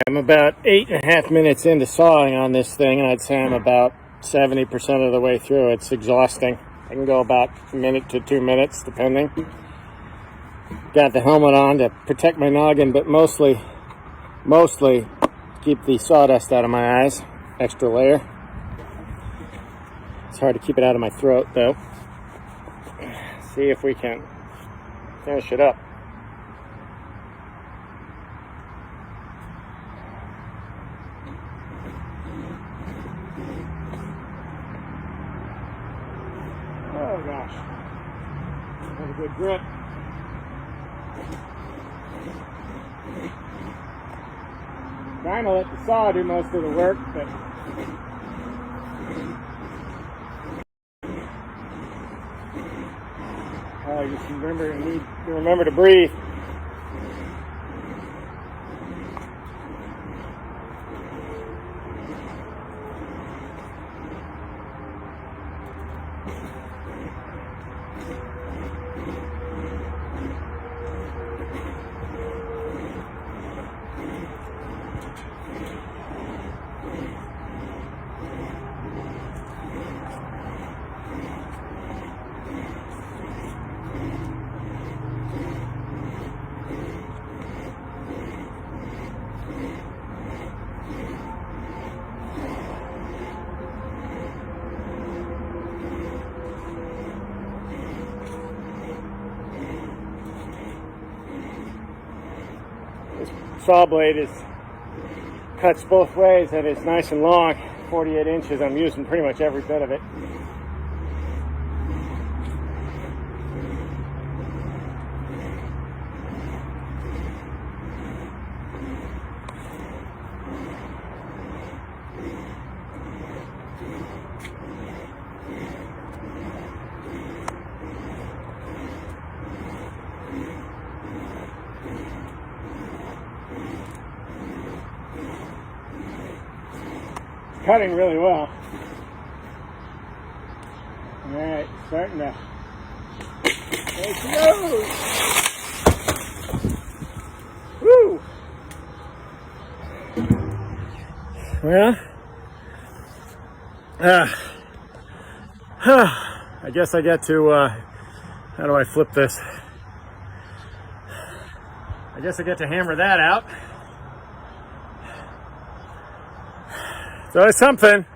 I'm about 8.5 minutes into sawing on this thing, and I'd say I'm about 70% of the way through. It's exhausting. I can go about a minute to 2 minutes, depending. Got the helmet on to protect my noggin, but mostly keep the sawdust out of my eyes. Extra layer. It's hard to keep it out of my throat, though. See if we can finish it up. Oh gosh, that's a good grip. Trying to let the saw do most of the work, but you just remember to breathe. This saw blade cuts both ways, and it's nice and long, 48 inches. I'm using pretty much every bit of it. Cutting really well. All right, starting to. There she goes. Woo! Well, I guess I get to. How do I flip this? I guess I get to hammer that out. So it's something.